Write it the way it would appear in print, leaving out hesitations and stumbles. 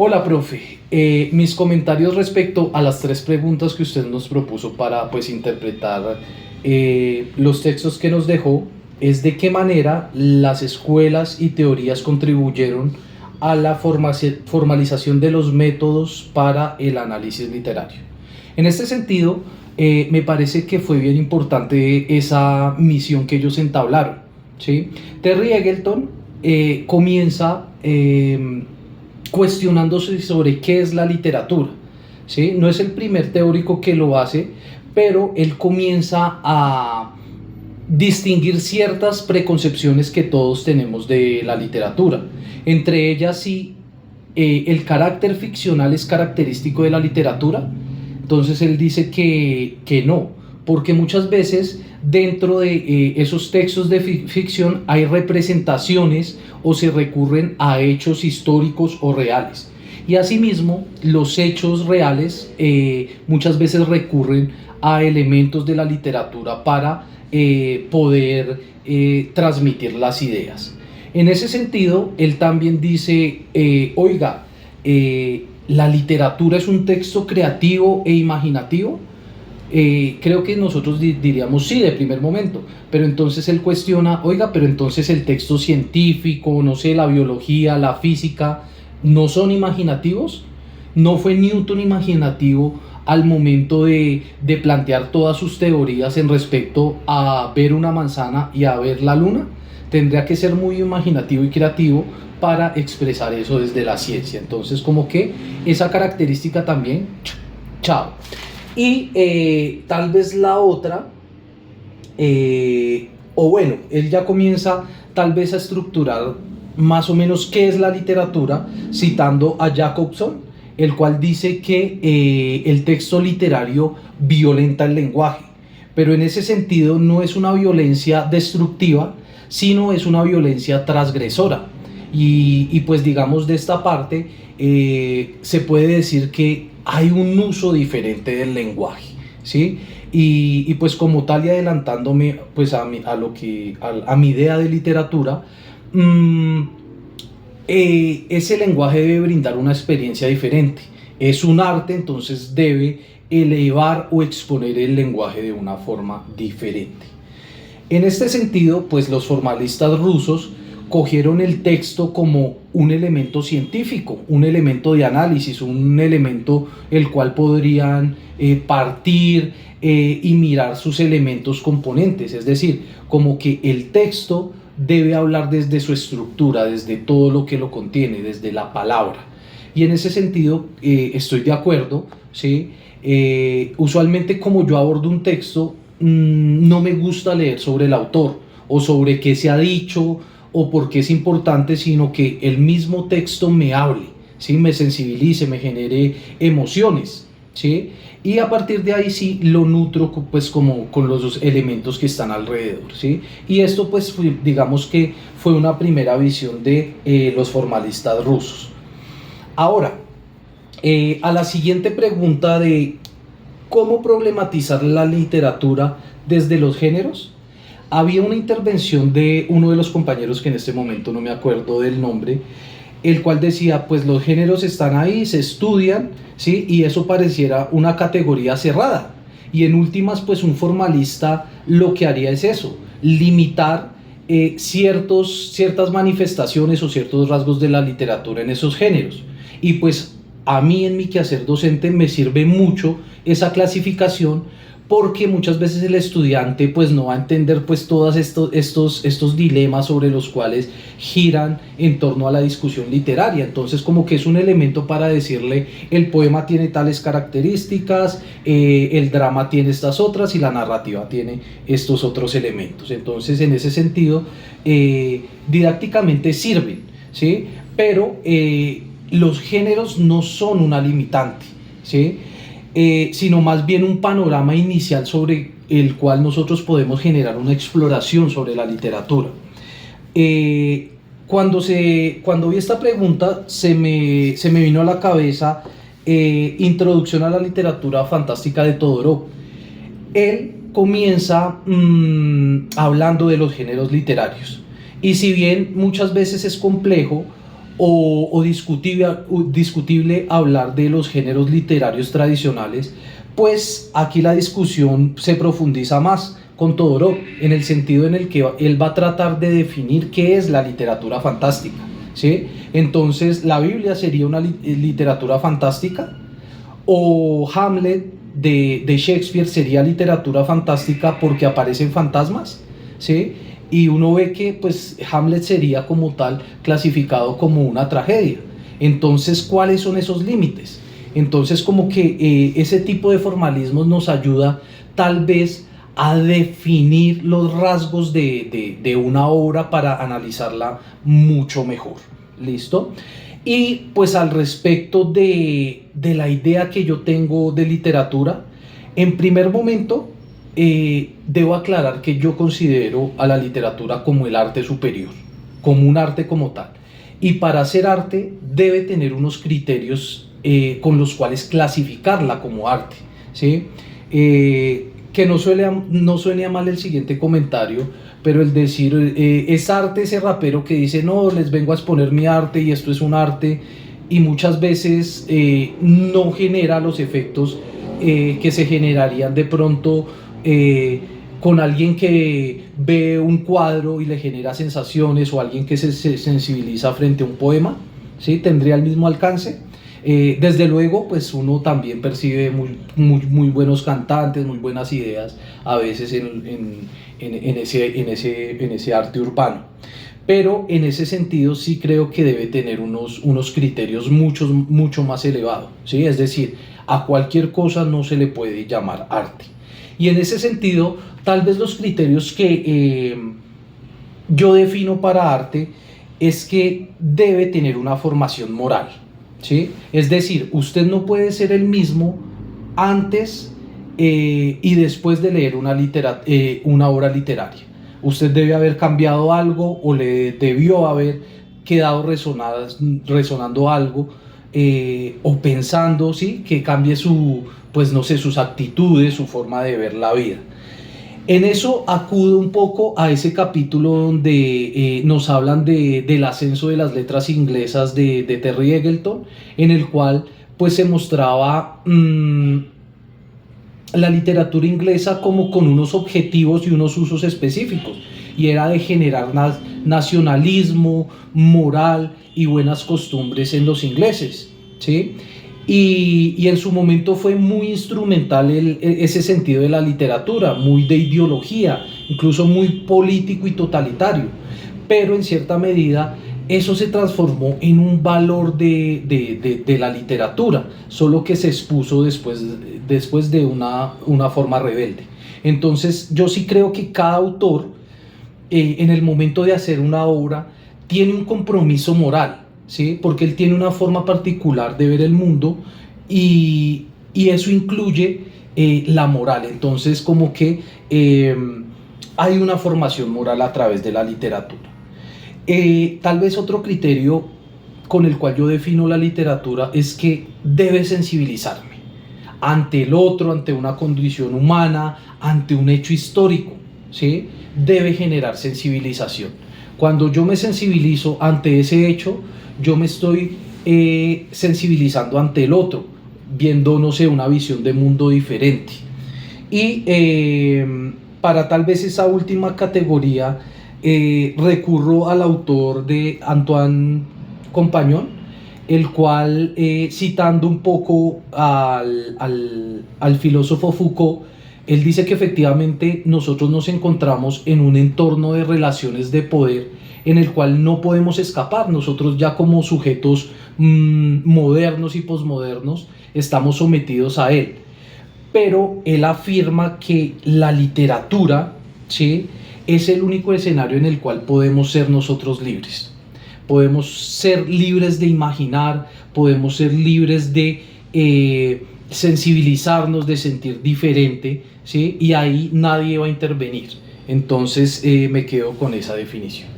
Hola, profe. Mis comentarios respecto a las tres preguntas que usted nos propuso para pues interpretar los textos que nos dejó es de qué manera las escuelas y teorías contribuyeron a la formalización de los métodos para el análisis literario. En este sentido, me parece que fue bien importante esa misión que ellos entablaron, ¿sí? Terry Eagleton comienza cuestionándose sobre qué es la literatura, ¿sí? No es el primer teórico que lo hace, pero él comienza a distinguir ciertas preconcepciones que todos tenemos de la literatura. Entre ellas, si el carácter ficcional es característico de la literatura, entonces él dice que no, porque muchas veces dentro de esos textos de ficción hay representaciones o se recurren a hechos históricos o reales. Y asimismo, los hechos reales muchas veces recurren a elementos de la literatura para poder transmitir las ideas. En ese sentido, él también dice, oiga, ¿la literatura es un texto creativo e imaginativo? Creo que nosotros diríamos sí de primer momento, pero entonces él cuestiona, oiga, pero entonces el texto científico, no sé, la biología, la física, ¿no son imaginativos? ¿No fue Newton imaginativo al momento de plantear todas sus teorías en respecto a ver una manzana y a ver la luna? Tendría que ser muy imaginativo y creativo para expresar eso desde la ciencia. Entonces, como que esa característica también, chao. Y tal vez la otra, o bueno, él ya comienza tal vez a estructurar más o menos qué es la literatura, citando a Jacobson, el cual dice que el texto literario violenta el lenguaje, pero en ese sentido no es una violencia destructiva, sino es una violencia transgresora. Y pues digamos de esta parte se puede decir que hay un uso diferente del lenguaje, ¿sí? Y pues como tal y adelantándome pues a mi idea de literatura, ese lenguaje debe brindar una experiencia diferente. Es un arte, entonces debe elevar o exponer el lenguaje de una forma diferente. En este sentido, pues los formalistas rusos cogieron el texto como un elemento científico, un elemento de análisis, un elemento el cual podrían partir y mirar sus elementos componentes, es decir, como que el texto debe hablar desde su estructura, desde todo lo que lo contiene, desde la palabra. Y en ese sentido estoy de acuerdo, ¿sí? Usualmente como yo abordo un texto, no me gusta leer sobre el autor o sobre qué se ha dicho o por qué es importante, sino que el mismo texto me hable, ¿sí? Me sensibilice, me genere emociones, ¿sí? Y a partir de ahí sí lo nutro pues como con los elementos que están alrededor, ¿sí? Y esto pues digamos que fue una primera visión de los formalistas rusos. Ahora, a la siguiente pregunta de cómo problematizar la literatura desde los géneros, había una intervención de uno de los compañeros que en este momento no me acuerdo del nombre, el cual decía, pues los géneros están ahí, se estudian, ¿sí? Y eso pareciera una categoría cerrada. Y en últimas, pues un formalista lo que haría es eso, limitar ciertas manifestaciones o ciertos rasgos de la literatura en esos géneros. Y pues a mí en mi quehacer docente me sirve mucho esa clasificación, porque muchas veces el estudiante pues no va a entender pues todos estos dilemas sobre los cuales giran en torno a la discusión literaria. Entonces como que es un elemento para decirle el poema tiene tales características, el drama tiene estas otras y la narrativa tiene estos otros elementos. Entonces en ese sentido didácticamente sirven, ¿sí? Pero los géneros no son una limitante, ¿sí? Sino más bien un panorama inicial sobre el cual nosotros podemos generar una exploración sobre la literatura. Cuando vi esta pregunta se me vino a la cabeza Introducción a la literatura fantástica de Todorov. Él comienza hablando de los géneros literarios, y si bien muchas veces es complejo o discutible hablar de los géneros literarios tradicionales, pues aquí la discusión se profundiza más con Todorov, en el sentido en el que él va a tratar de definir qué es la literatura fantástica, ¿sí? Entonces, ¿la Biblia sería una literatura fantástica? ¿O Hamlet de Shakespeare sería literatura fantástica porque aparecen fantasmas? ¿Sí? Y uno ve que pues Hamlet sería como tal clasificado como una tragedia. Entonces, ¿cuáles son esos límites? Entonces, como que ese tipo de formalismos nos ayuda tal vez a definir los rasgos de una obra para analizarla mucho mejor. ¿Listo? Y pues al respecto de la idea que yo tengo de literatura, en primer momento debo aclarar que yo considero a la literatura como el arte superior, como un arte como tal. Y para hacer arte debe tener unos criterios con los cuales clasificarla como arte, ¿sí? Que no suene a mal el siguiente comentario, pero el decir es arte ese rapero que dice no, les vengo a exponer mi arte y esto es un arte, y muchas veces no genera los efectos que se generarían de pronto con alguien que ve un cuadro y le genera sensaciones, o alguien que se sensibiliza frente a un poema, ¿sí? ¿Tendría el mismo alcance? Desde luego, pues uno también percibe muy buenos cantantes, muy buenas ideas a veces en ese arte urbano. Pero en ese sentido sí creo que debe tener unos criterios mucho más elevados, ¿sí? Es decir, a cualquier cosa no se le puede llamar arte. Y en ese sentido, tal vez los criterios que yo defino para arte es que debe tener una formación moral, ¿sí? Es decir, usted no puede ser el mismo antes y después de leer una obra literaria. Usted debe haber cambiado algo, o le debió haber quedado resonando algo, o pensando, ¿sí? Que cambie pues no sé, sus actitudes, su forma de ver la vida. En eso acudo un poco a ese capítulo donde nos hablan del ascenso de las letras inglesas de Terry Eggleton, en el cual pues se mostraba la literatura inglesa como con unos objetivos y unos usos específicos, y era de generar nacionalismo, moral y buenas costumbres en los ingleses, ¿sí? Y en su momento fue muy instrumental ese sentido de la literatura, muy de ideología, incluso muy político y totalitario, pero en cierta medida eso se transformó en un valor de la literatura, solo que se expuso después de una forma rebelde. Entonces yo sí creo que cada autor en el momento de hacer una obra tiene un compromiso moral, ¿sí? Porque él tiene una forma particular de ver el mundo, y eso incluye la moral. Entonces como que hay una formación moral a través de la literatura. Tal vez otro criterio con el cual yo defino la literatura es que debe sensibilizarme ante el otro, ante una condición humana, ante un hecho histórico, ¿sí? Debe generar sensibilización. Cuando yo me sensibilizo ante ese hecho, yo me estoy sensibilizando ante el otro, viendo, no sé, una visión de mundo diferente. Y para tal vez esa última categoría, recurro al autor de Antoine Compagnon, el cual, citando un poco al filósofo Foucault, él dice que efectivamente nosotros nos encontramos en un entorno de relaciones de poder en el cual no podemos escapar. Nosotros ya como sujetos modernos y posmodernos estamos sometidos a él. Pero él afirma que la literatura, ¿sí?, es el único escenario en el cual podemos ser nosotros libres. Podemos ser libres de imaginar, podemos ser libres de sensibilizarnos, de sentir diferente, ¿sí? Y ahí nadie va a intervenir. Entonces me quedo con esa definición.